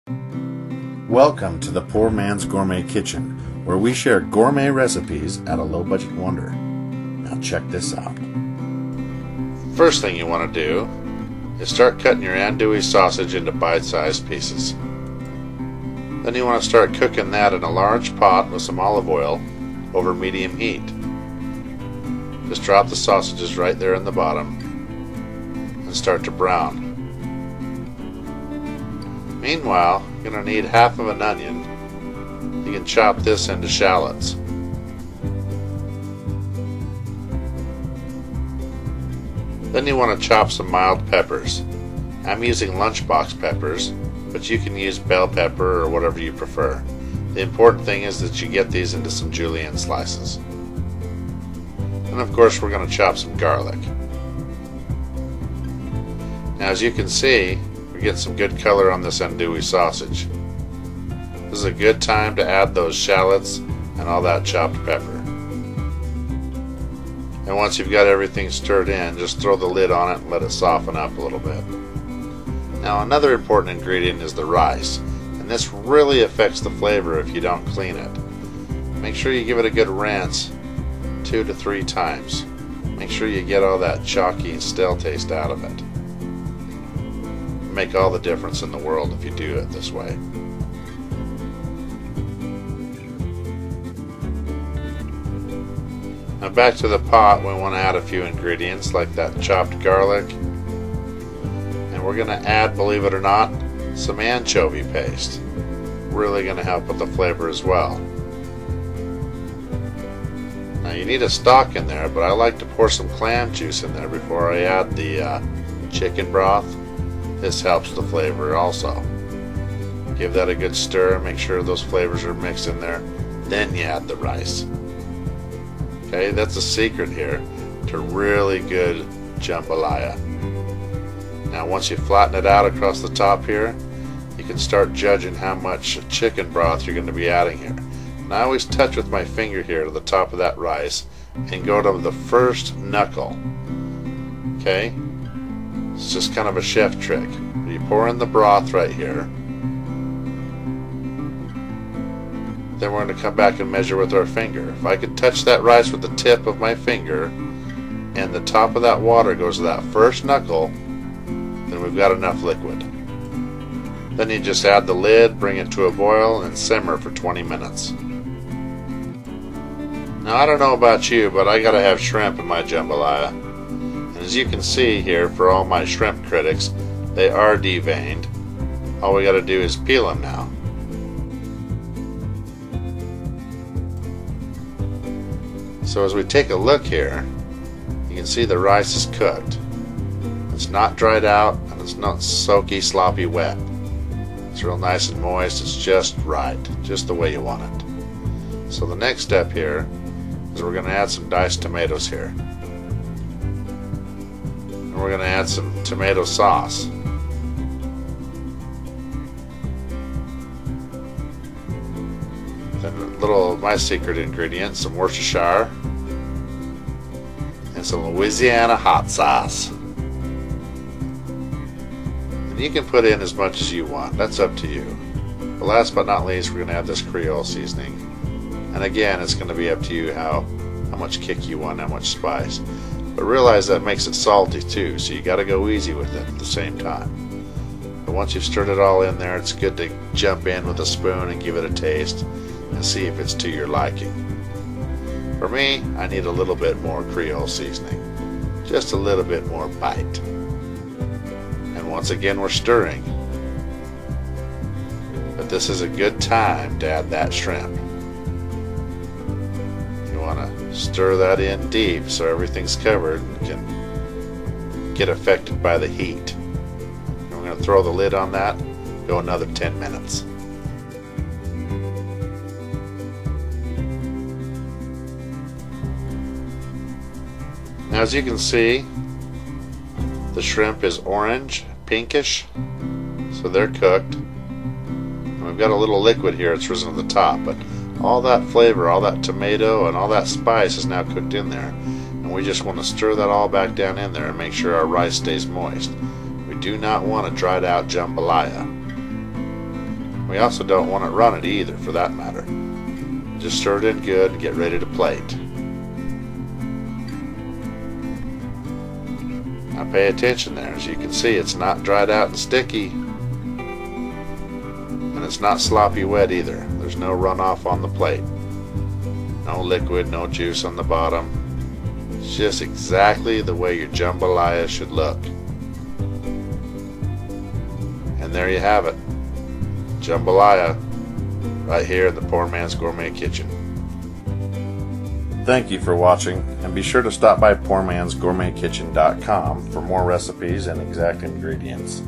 Welcome to the Poor Man's Gourmet Kitchen, where we share gourmet recipes at a low-budget wonder. Now check this out. First thing you want to do is start cutting your andouille sausage into bite-sized pieces. Then you want to start cooking that in a large pot with some olive oil over medium heat. Just drop the sausages right there in the bottom and start to brown. Meanwhile, you're going to need half of an onion. You can chop this into shallots. Then you want to chop some mild peppers. I'm using lunchbox peppers, but you can use bell pepper or whatever you prefer. The important thing is that you get these into some julienne slices. And of course we're going to chop some garlic. Now as you can see, we get some good color on this andouille sausage. This is a good time to add those shallots and all that chopped pepper. And once you've got everything stirred in, just throw the lid on it and let it soften up a little bit. Now another important ingredient is the rice, and this really affects the flavor if you don't clean it. Make sure you give it a good rinse 2 to 3 times. Make sure you get all that chalky and stale taste out of it. Make all the difference in the world if you do it this way. Now back to the pot, we want to add a few ingredients like that chopped garlic, and we're going to add, believe it or not, some anchovy paste. Really going to help with the flavor as well. Now you need a stock in there, but I like to pour some clam juice in there before I add the chicken broth. This helps the flavor also. Give that a good stir, make sure those flavors are mixed in there, then you add the rice. Okay, that's a secret here to really good jambalaya. Now once you flatten it out across the top here, you can start judging how much chicken broth you're going to be adding here. And I always touch with my finger here to the top of that rice and go to the first knuckle. Okay? It's just kind of a chef trick. You pour in the broth right here. Then we're going to come back and measure with our finger. If I could touch that rice with the tip of my finger and the top of that water goes to that first knuckle, then we've got enough liquid. Then you just add the lid, bring it to a boil, and simmer for 20 minutes. Now I don't know about you, but I gotta have shrimp in my jambalaya. As you can see here, for all my shrimp critics, they are deveined. All we got to do is peel them now. So as we take a look here, you can see the rice is cooked. It's not dried out and it's not soaky, sloppy wet. It's real nice and moist. It's just right, just the way you want it. So the next step here is we're going to add some diced tomatoes here. We're going to add some tomato sauce. Then a little of my secret ingredient, some Worcestershire and some Louisiana hot sauce. And you can put in as much as you want, that's up to you. But last but not least, we're going to add this Creole seasoning. And again, it's going to be up to you how much kick you want, how much spice. But realize that makes it salty too, so you got to go easy with it at the same time. But once you've stirred it all in there, it's good to jump in with a spoon and give it a taste and see if it's to your liking. For me, I need a little bit more Creole seasoning, just a little bit more bite. And once again, we're stirring. But this is a good time to add that shrimp. You want to stir that in deep so everything's covered and can get affected by the heat. And we're going to throw the lid on that, go another 10 minutes. Now as you can see, the shrimp is orange, pinkish, so they're cooked. And we've got a little liquid here, it's risen to the top, but all that flavor, all that tomato and all that spice is now cooked in there. And we just want to stir that all back down in there and make sure our rice stays moist. We do not want a dried out jambalaya. We also don't want it runny either, for that matter. Just stir it in good and get ready to plate. Now pay attention there. As you can see, it's not dried out and sticky, and it's not sloppy wet either. There's no runoff on the plate. No liquid, no juice on the bottom. It's just exactly the way your jambalaya should look. And there you have it. Jambalaya right here in the Poor Man's Gourmet kitchen. Thank you for watching, and be sure to stop by PoorMansGourmetKitchen.com for more recipes and exact ingredients.